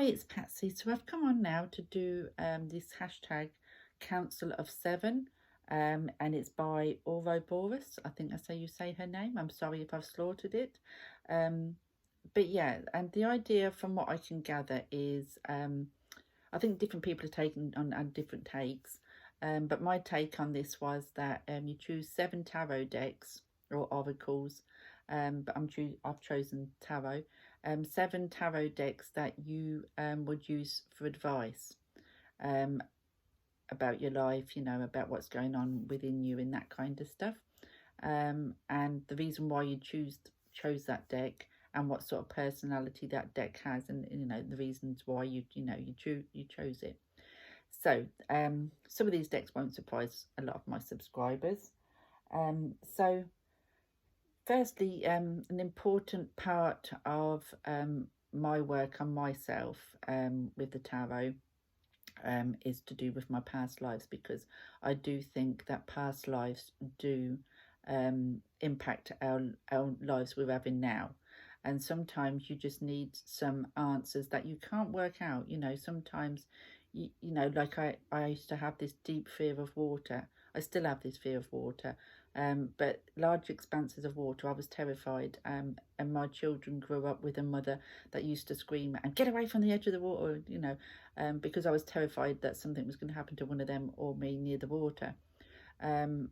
Hi, it's Patsy. So I've come on now to do this hashtag Council of Seven, and it's by Ouroboros. I think that's how you say her name. I'm sorry if I've slaughtered it. But yeah, and the idea from what I can gather is I think different people are taking on different takes. But my take on this was that you choose 7 tarot decks or oracles, but I've chosen tarot. 7 tarot decks that you would use for advice about your life, you know, about what's going on within you and that kind of stuff. And the reason why you chose that deck and what sort of personality that deck has, and you know the reasons why you chose it. So some of these decks won't surprise a lot of my subscribers. So firstly, an important part of my work on myself with the tarot is to do with my past lives, because I do think that past lives do impact our lives we're having now. And sometimes you just need some answers that you can't work out. You know, sometimes, you know, like I used to have this deep fear of water. I still have this fear of water. But large expanses of water, I was terrified. And my children grew up with a mother that used to scream and get away from the edge of the water, you know, because I was terrified that something was going to happen to one of them or me near the water. And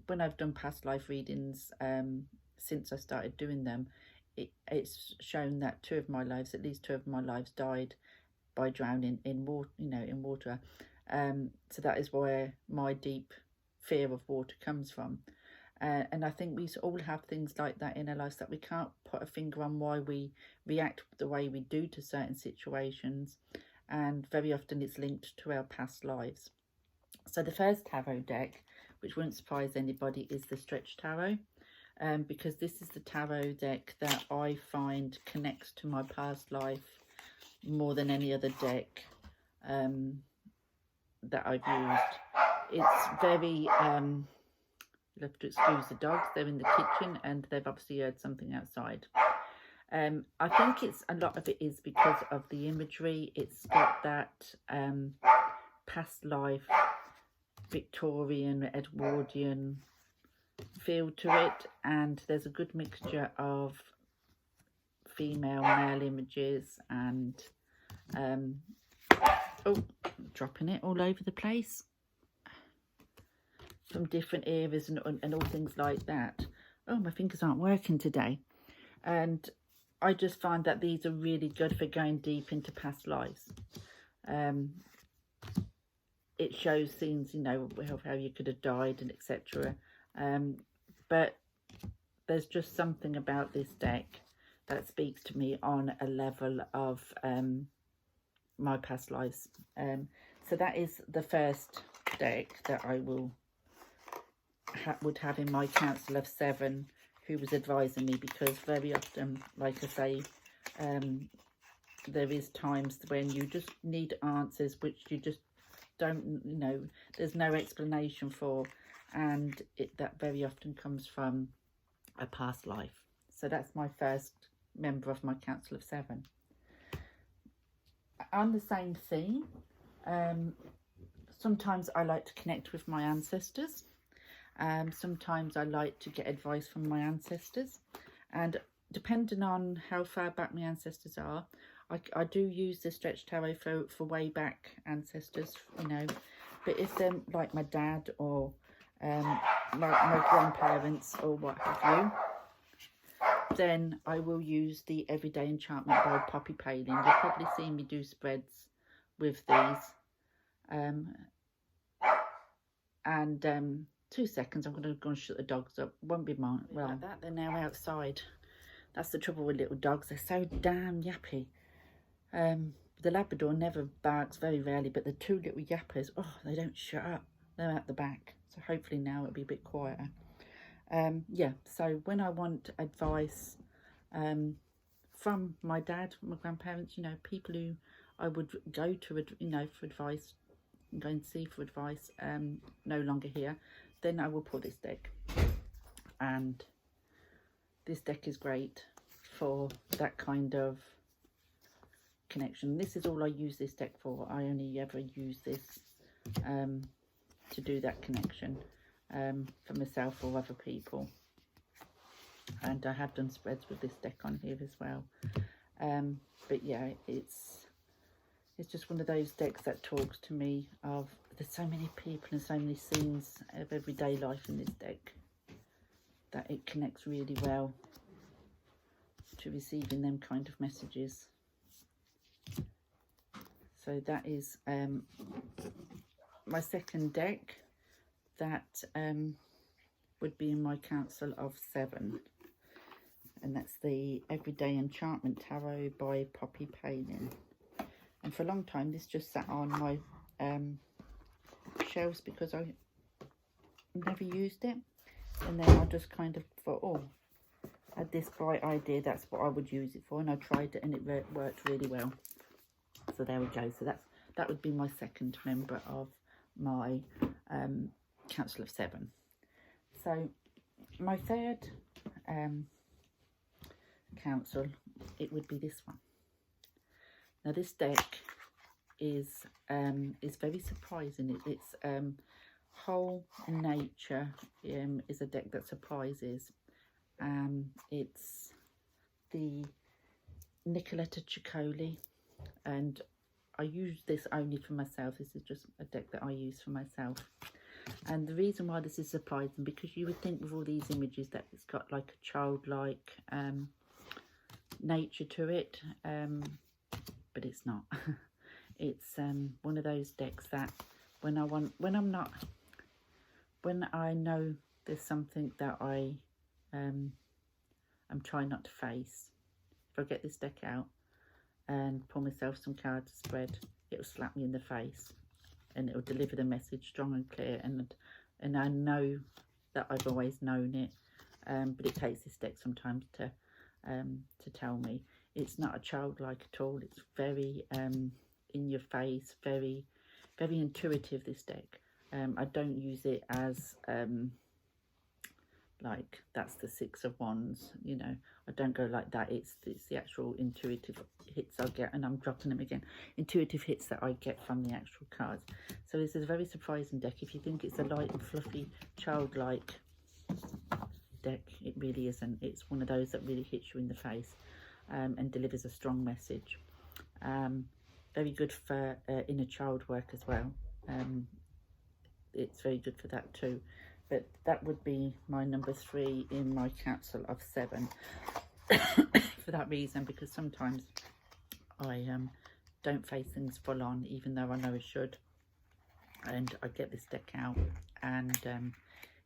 when I've done past life readings, since I started doing them, it's shown that at least two of my lives died by drowning in water, you know, in water. So that is where my deep fear of water comes from. And I think we all have things like that in our lives that we can't put a finger on why we react the way we do to certain situations. And very often it's linked to our past lives. So the first tarot deck, which won't surprise anybody, is the Stretch Tarot. Because this is the tarot deck that I find connects to my past life more than any other deck that I've used. It's very, you'll have to excuse the dogs, they're in the kitchen and they've obviously heard something outside. I think a lot of it is because of the imagery. It's got that past life, Victorian, Edwardian feel to it, and there's a good mixture of female, male images, and oh, dropping it all over the place, from different eras and all things like that. Oh, my fingers aren't working today. And I just find that these are really good for going deep into past lives. It shows things, you know, how you could have died and etc. But there's just something about this deck that speaks to me on a level of my past lives. So that is the first deck that I would have in my council of 7 who was advising me, because very often, like I say, there is times when you just need answers which you just don't, you know, there's no explanation for, and that very often comes from a past life. So that's my first member of my council of 7. On the same theme, sometimes I like to connect with my ancestors. Sometimes I like to get advice from my ancestors, and depending on how far back my ancestors are, I do use the Stretch Tarot for way back ancestors, you know. But if they're like my dad or my grandparents or what have you, then I will use the Everyday Enchantment by Poppy Palin. You'll probably see me do spreads with these. 2 seconds, I'm going to go and shut the dogs up. Won't be mine. Well, like that, they're now outside. That's the trouble with little dogs. They're so damn yappy. The Labrador never barks, very rarely, but the 2 little yappers, oh, they don't shut up. They're at the back. So hopefully now it'll be a bit quieter. Yeah, so when I want advice from my dad, my grandparents, you know, people who I would go to, you know, for advice, go and see for advice, no longer here, then I will pull this deck. And this deck is great for that kind of connection. This is all I use this deck for. I only ever use this to do that connection for myself or other people. And I have done spreads with this deck on here as well. But yeah, it's just one of those decks that talks to me of, there's so many people and so many scenes of everyday life in this deck that it connects really well to receiving them kind of messages. So that is my second deck. That would be in my Council of 7. And that's the Everyday Enchantment Tarot by Poppy Palin. And for a long time, this just sat on my shelves because I never used it. And then I just kind of thought, oh, I had this bright idea, that's what I would use it for. And I tried it and it worked really well. So there we go. So that would be my second member of my Council of 7. So my third council, it would be this one. Now this deck is very surprising. It's whole nature is a deck that surprises. It's the Nicoletta Ciccoli, and I use this only for myself. This is just a deck that I use for myself. And the reason why this is surprising, because you would think with all these images that it's got like a childlike nature to it, but it's not. It's one of those decks that when I know there's something that I'm trying not to face, if I get this deck out and pull myself some cards to spread, it will slap me in the face and it will deliver the message strong and clear, and I know that I've always known it, but it takes this deck sometimes to tell me. It's not a childlike at all. It's very in your face, very intuitive, this deck. I don't use it as like that's the 6 of Wands, you know. I don't go like that. It's the actual intuitive hits I get, and I'm dropping them again. Intuitive hits that I get from the actual cards. So this is a very surprising deck. If you think it's a light and fluffy, childlike deck, it really isn't. It's one of those that really hits you in the face and delivers a strong message. Very good for inner child work as well. It's very good for that too. But that would be my number 3 in my Council of 7 for that reason, because sometimes I don't face things full on, even though I know I should. And I get this deck out and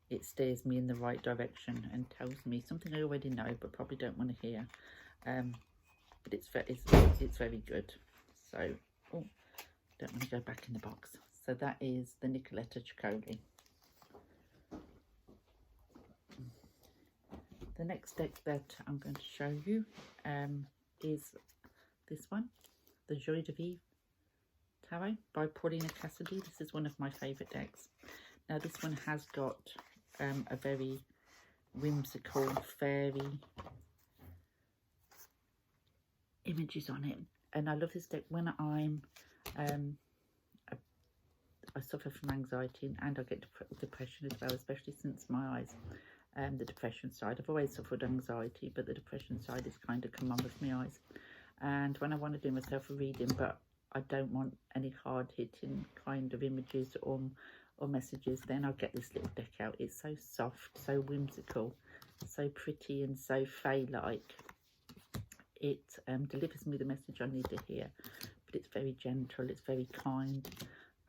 it steers me in the right direction and tells me something I already know but probably don't want to hear. But it's very good. So, oh, don't want to go back in the box. So that is the Nicoletta Ciccoli. The next deck that I'm going to show you is this one, the Joie de Vivre Tarot by Paulina Cassidy. This is one of my favourite decks. Now this one has got a very whimsical fairy images on it, and I love this deck when I suffer from anxiety and I get depression as well, especially since my eyes. The depression side, I've always suffered anxiety, but the depression side has kind of come on with my eyes. And when I want to do myself a reading, but I don't want any hard-hitting kind of images or messages, then I'll get this little deck out. It's so soft, so whimsical, so pretty and so fae-like. It delivers me the message I need to hear, but it's very gentle, it's very kind,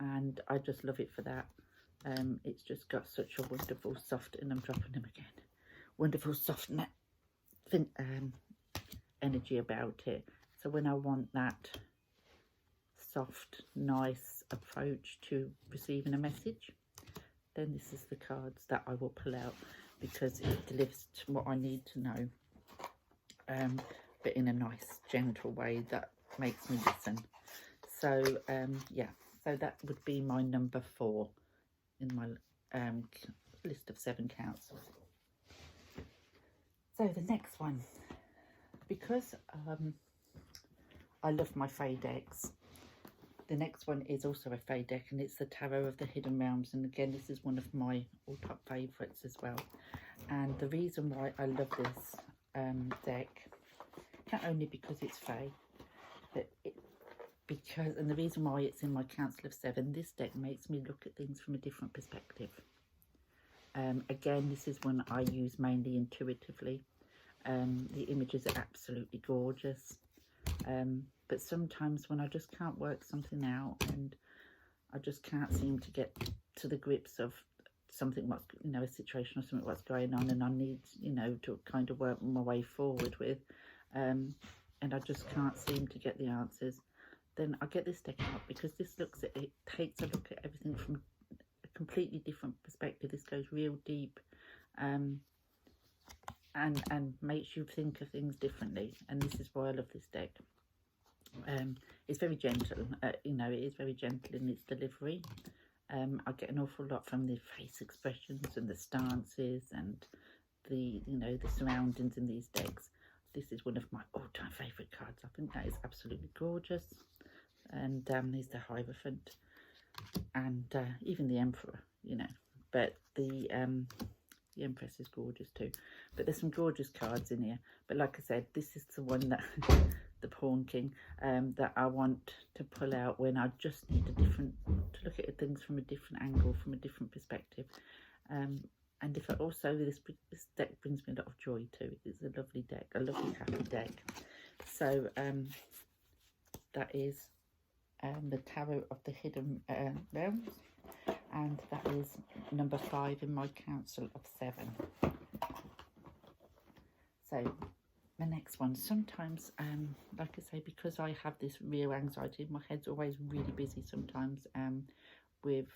and I just love it for that. It's just got such a wonderful soft, and I'm dropping them again, wonderful soft energy about it. So when I want that soft, nice approach to receiving a message, then this is the cards that I will pull out, because it delivers what I need to know, but in a nice, gentle way that makes me listen. So yeah, so that would be my number 4 in my list of 7 counts. So the next one, because I love my Fae decks. The next one is also a Fae deck, and it's the Tarot of the Hidden Realms. And again, this is one of my all-time favourites as well. And the reason why I love this deck, not only because it's Fae, but and the reason why it's in my Council of Seven, this deck makes me look at things from a different perspective. Again, this is one I use mainly intuitively. The images are absolutely gorgeous. But sometimes when I just can't work something out and I just can't seem to get to the grips of something, what's, you know, a situation or something what's going on, and I need, you know, to kind of work my way forward with, and I just can't seem to get the answers, then I get this deck out, because this looks at it, takes a look at everything from a completely different perspective. This goes real deep, and makes you think of things differently, and this is why I love this deck. It's very gentle, you know, it is very gentle in its delivery. I get an awful lot from the face expressions and the stances and the, you know, the surroundings in these decks. This is one of my all-time favourite cards. I think that is absolutely gorgeous. And there's the Hierophant and even the Emperor, you know. But the Empress is gorgeous too. But there's some gorgeous cards in here. But like I said, this is the one that the Pawn King, that I want to pull out when I just need to look at things from a different angle, from a different perspective. And if I also, this deck brings me a lot of joy too. It's a lovely deck, a lovely happy deck. So that is the Tarot of the Hidden Realms, and that is number 5 in my Council of 7. So the next one, sometimes, like I say, because I have this real anxiety, my head's always really busy sometimes, with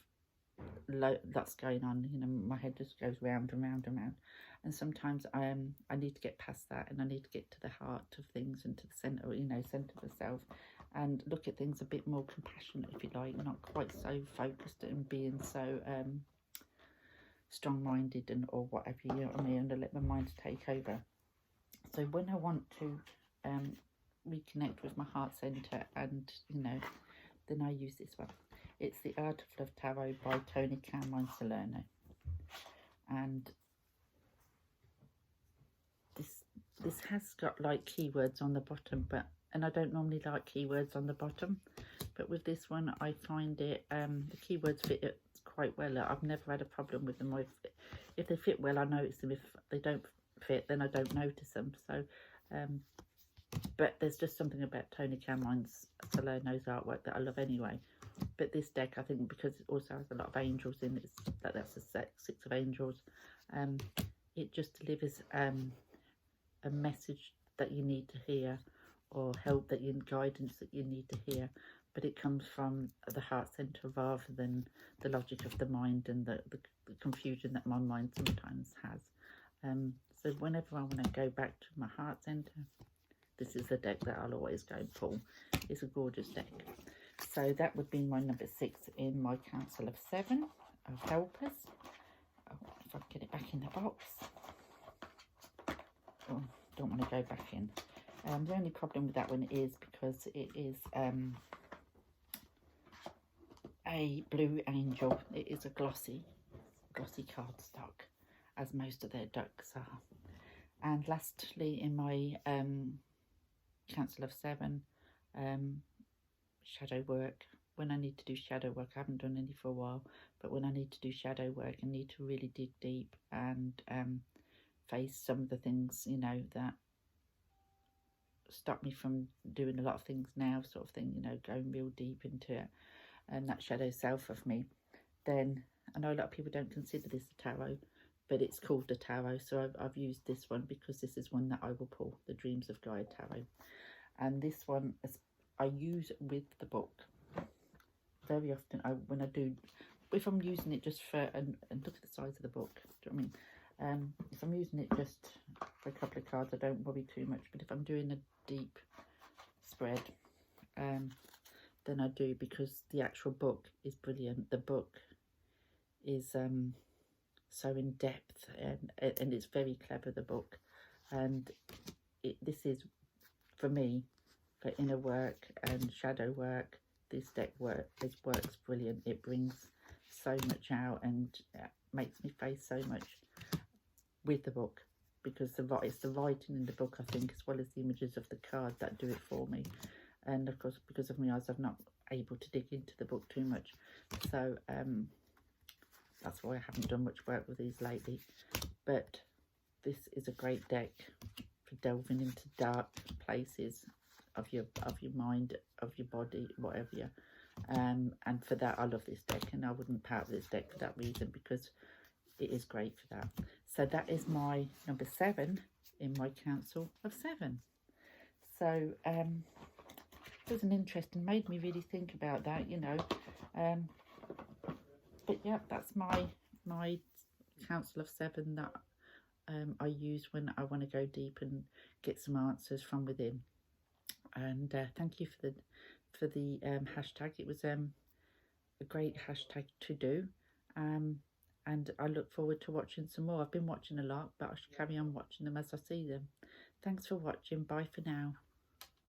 lots going on, you know, my head just goes round and round and round, and sometimes I need to get past that, and I need to get to the heart of things and to the centre, you know, centre of the self, and look at things a bit more compassionate, if you like, not quite so focused and being so strong-minded and or whatever, you know what I mean, and I let my mind take over. So when I want to reconnect with my heart centre, and, you know, then I use this one. It's the Art of Love Tarot by Tony Carmine Salerno. And this has got like keywords on the bottom, and I don't normally like keywords on the bottom, but with this one I find it, the keywords fit it quite well. I've never had a problem with them. If they fit well, I notice them. If they don't fit, then I don't notice them. So but there's just something about Tony Carmine Salerno's artwork that I love anyway. But this deck, I think, because it also has a lot of angels in it, that's a 6 of angels, it just delivers a message that you need to hear, or help that you, guidance that you need to hear, but it comes from the heart centre rather than the logic of the mind and the confusion that my mind sometimes has. So whenever I want to go back to my heart centre, this is the deck that I'll always go and pull. It's a gorgeous deck. So that would be my number 6 in my Council of 7 of Helpers. Oh, if I can get it back in the box. Oh, don't want to go back in. The only problem with that one is because it is a blue angel. It is a glossy cardstock, as most of their decks are. And lastly, in my Council of 7, shadow work. When I need to do shadow work, I haven't done any for a while, but when I need to do shadow work, I need to really dig deep and face some of the things, you know, that stop me from doing a lot of things now, sort of thing, you know, going real deep into it, and that shadow self of me. Then I know a lot of people don't consider this a tarot, but it's called the tarot, so I've used this one because this is one that I will pull, the Dreams of Gaia Tarot. And this one I use with the book very often. When I do, if I'm using it just for, and look at the size of the book, do you know what I mean? If I'm using it just for a couple of cards, I don't worry too much, but if I'm doing a deep spread, then I do, because the actual book is brilliant. The book is so in depth, and it's very clever, the book, and this is, for me, for inner work and shadow work. This deck works brilliant. It brings so much out and makes me face so much with the book, because it's the writing in the book, I think, as well as the images of the card that do it for me. And of course, because of my eyes, I'm not able to dig into the book too much, so that's why I haven't done much work with these lately. But this is a great deck for delving into dark places of your mind, of your body, whatever you. And for that, I love this deck, and I wouldn't part with this deck for that reason, because it is great for that. So that is my number 7 in my council of 7. So it was an interesting, made me really think about that, you know. But yeah, that's my council of 7 that I use when I want to go deep and get some answers from within. And thank you for the hashtag. It was a great hashtag to do. And I look forward to watching some more. I've been watching a lot, but I should carry on watching them as I see them. Thanks for watching. Bye for now.